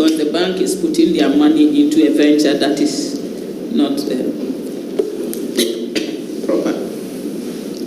because the bank is putting their money into a venture that is not proper.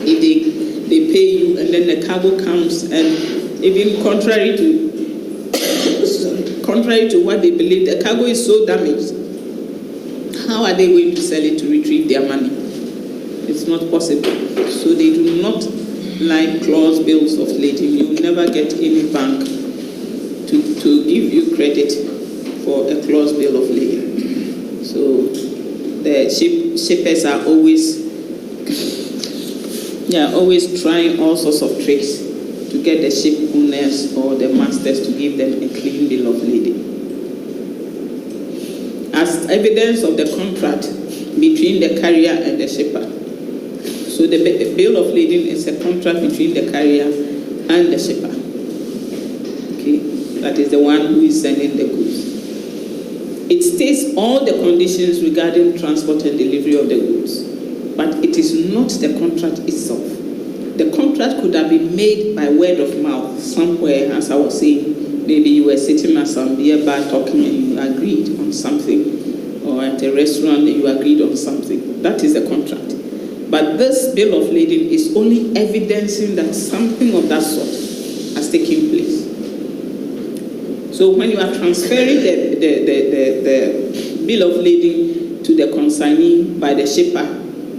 If they pay you and then the cargo comes, and even contrary to what they believe, the cargo is so damaged, how are they going to sell it to retrieve their money? It's not possible. So they do not like clause bills of lading. You will never get any bank to give you credit for a clause bill of lading. So the shippers are always trying all sorts of tricks to get the ship owners or the masters to give them a clean bill of lading. As evidence of the contract between the carrier and the shipper. So the bill of lading is a contract between the carrier and the shipper. Okay, that is the one who is sending the goods. It states all the conditions regarding transport and delivery of the goods, but it is not the contract itself. The contract could have been made by word of mouth somewhere, as I was saying. Maybe you were sitting at some beer bar talking and you agreed on something, or at a restaurant and you agreed on something. That is a contract. But this bill of lading is only evidencing that something of that sort has taken place. So when you are transferring the bill of lading to the consignee by the shipper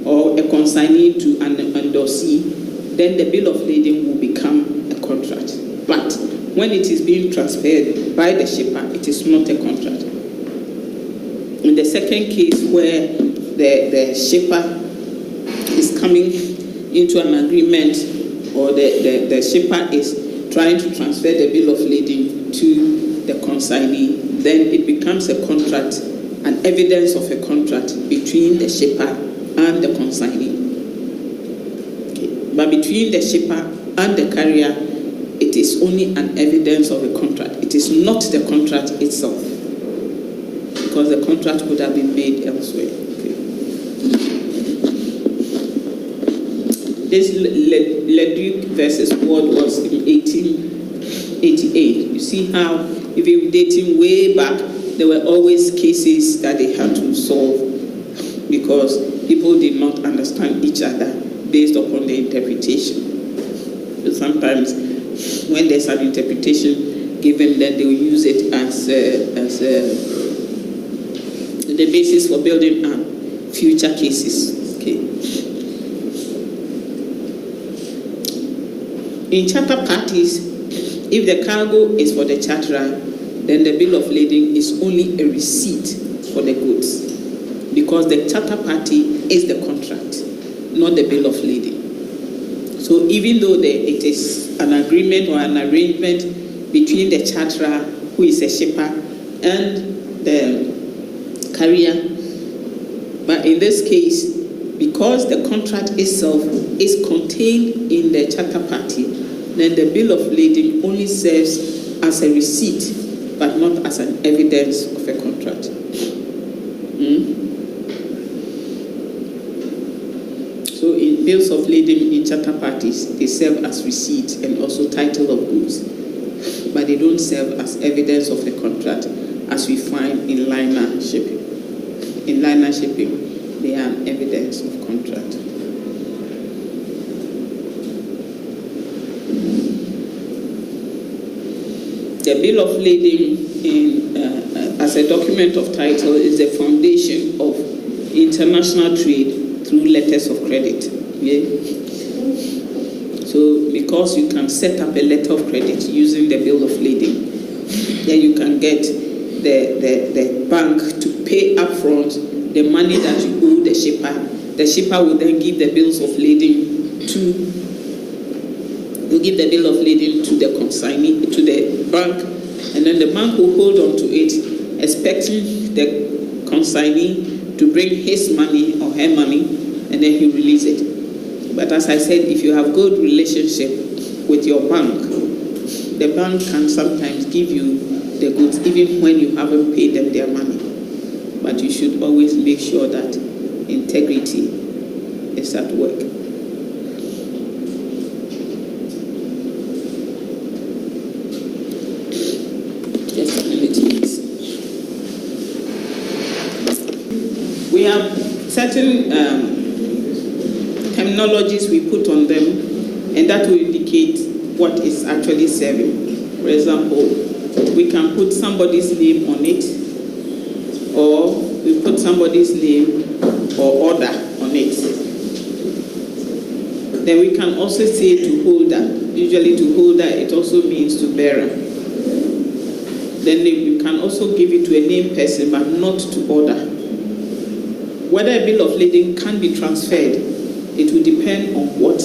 or a consignee to an endorsee, then the bill of lading will become a contract. But when it is being transferred by the shipper, it is not a contract. In the second case where the shipper is coming into an agreement, or the shipper is trying to transfer the bill of lading to the consignee, then it becomes a contract, an evidence of a contract between the shipper and the consignee. Okay. But between the shipper and the carrier, it is only an evidence of a contract. It is not the contract itself, because the contract could have been made elsewhere. Okay. This Leduc versus Ward was in 1888. You see how, even dating way back, there were always cases that they had to solve because people did not understand each other based upon the interpretation. So sometimes when there's an interpretation given, then they will use it as the basis for building future cases. Okay. In charter parties, if the cargo is for the charterer, then the bill of lading is only a receipt for the goods, because the charter party is the contract, not the bill of lading. So even though it is an agreement or an arrangement between the charterer, who is a shipper, and the carrier, but in this case, because the contract itself is contained in the charter party, then the bill of lading only serves as a receipt, but not as an evidence of a contract. So in bills of lading in charter parties, they serve as receipts and also title of goods, but they don't serve as evidence of a contract, as we find in liner shipping. In liner shipping, they are evidence of contract. The bill of lading as a document of title is the foundation of international trade through letters of credit. Yeah? So because you can set up a letter of credit using the bill of lading, then you can get the bank to pay upfront the money that you owe the shipper. The shipper will then give the bills of lading the bill of lading to the consignee, to the bank, and then the bank will hold on to it, expecting the consignee to bring his money or her money, and then he release it. But as I said, if you have good relationship with your bank, the bank can sometimes give you the goods even when you haven't paid them their money. But you should always make sure that integrity is at work. Just a minute, please. have certain terminologies we put on them, and that will indicate what is actually serving. For example, we can put somebody's name on it, or we put somebody's name or order on it. Then we can also say to holder. Usually to holder, it also means to bearer. Then we can also give it to a named person, but not to order. Whether a bill of lading can be transferred, it will depend on what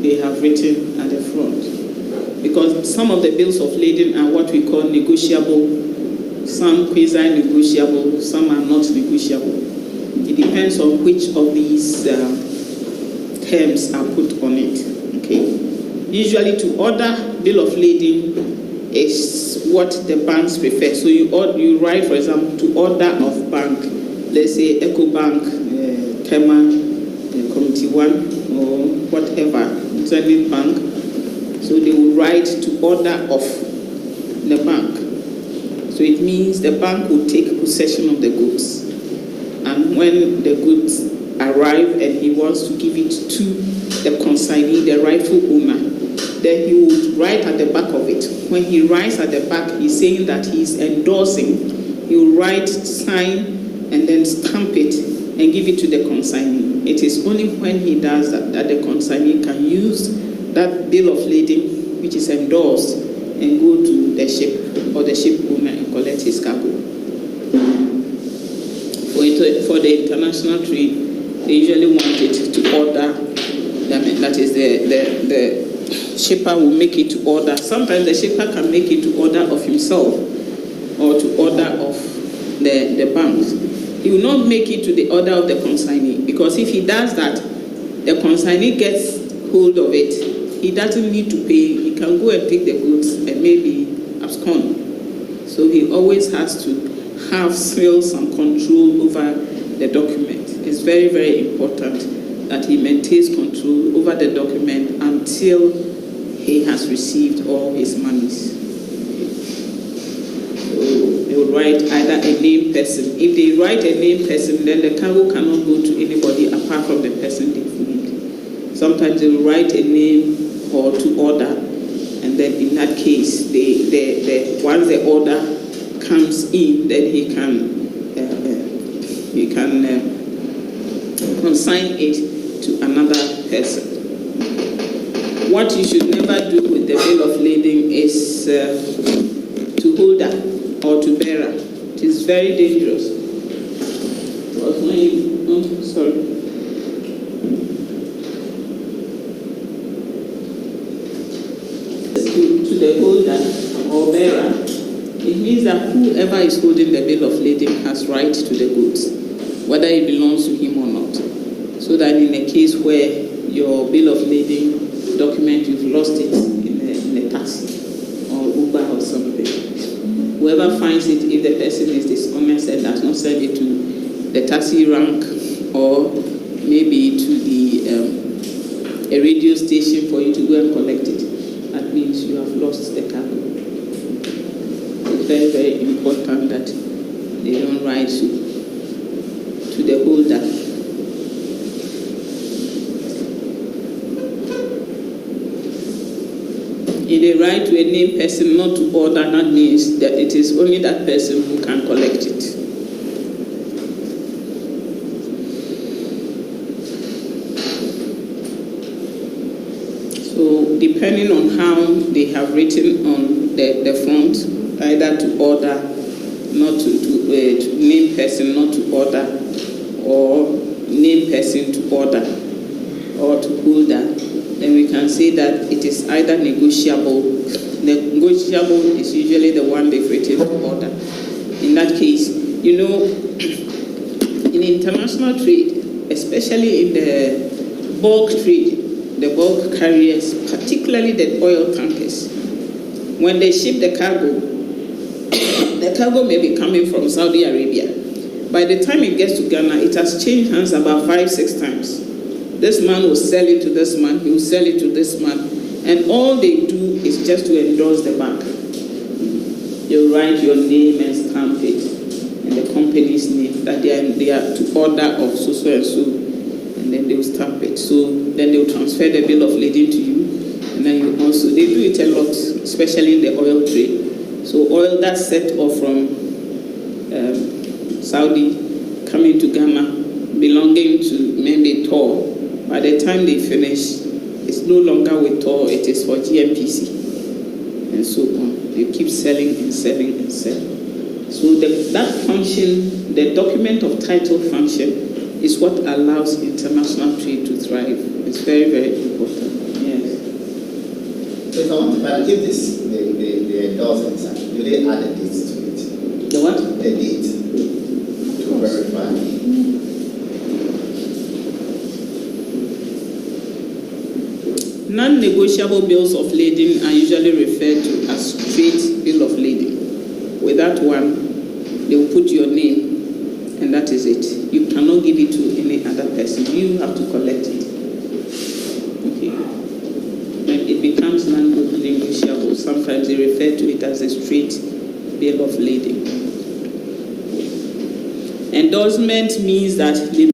they have written at the front. Because some of the bills of lading are what we call negotiable, some quasi-negotiable, some are not negotiable. It depends on which of these terms are put on it. Okay. Usually to order bill of lading is what the banks prefer. So you write, for example, to order of bank, let's say EcoBank, Kema, Committee 1, or whatever, Zenith Bank. So they will write to order of the bank. So it means the bank will take possession of the goods. And when the goods arrive and he wants to give it to the consignee, the rightful owner, then he will write at the back of it. When he writes at the back, he's saying that he's endorsing. He will write, sign, and then stamp it and give it to the consignee. It is only when he does that that the consignee can use that bill of lading, which is endorsed, and go to the ship or the ship owner and collect his cargo. For the international trade, they usually want it to order. That is the shipper will make it to order. Sometimes the shipper can make it to order of himself or to order of the bank. He will not make it to the order of the consignee, because if he does that, the consignee gets hold of it. He doesn't need to pay. He can go and take the goods and maybe abscond. So he always has to have still some control over the document. It's very, very important that he maintains control over the document until he has received all his monies. So they will write either a named person. If they write a named person, then the cargo cannot go to anybody apart from the person they've named. Sometimes they will write a name or to order, and then in that case, once the order comes in, then he can consign it to another person. What you should never do with the bill of lading is to holder or to bearer. It is very dangerous. Because when you, to the holder or bearer, it means that whoever is holding the bill of lading has right to the goods, whether it belongs to him or not. So that in a case where your bill of lading document, you've lost it in a taxi or Uber or something, whoever finds it, if the person is dishonest and does not send it to the taxi rank or maybe to a radio station for you to go and collect it, that means you have lost the cargo. It's very, very important that they don't write to the holder. If they write to a named person, not to order, that means that it is only that person who can collect it. So depending on how they have written on the front, either to order, not to name person, not to order, or name person to order, or to holder, then we can say that it is either negotiable. Negotiable is usually the one they've written to order. In that case, you know, in international trade, especially in the bulk trade, the bulk carriers, particularly the oil tankers, when they ship the cargo may be coming from Saudi Arabia. By the time it gets to Ghana, it has changed hands about 5-6 times. This man will sell it to this man, he will sell it to this man, and all they do is just to endorse the bank. You write your name and stamp it, and the company company's name, that they are to order of so and so, and then they will stamp it. So then they will transfer the bill of lading to you, and then you also, they do it a lot, especially in the oil trade. So oil that's set off from Saudi coming to Ghana, belonging to maybe Tor. By the time they finish, it's no longer with Tor, it is for GNPC, and so on. They keep selling and selling and selling. So that function, the document of title function, is what allows international trade to thrive. It's very, very important. Yes. So if I want to validate this, the endorsement, do they add a date to it? The what? The date to verify. Non-negotiable bills of lading are usually referred to as straight bill of lading. With that one, they will put your name, and that is it. You cannot give it to any other person. You have to collect it. Okay. When it becomes non-negotiable, sometimes they refer to it as a straight bill of lading. Endorsement means that the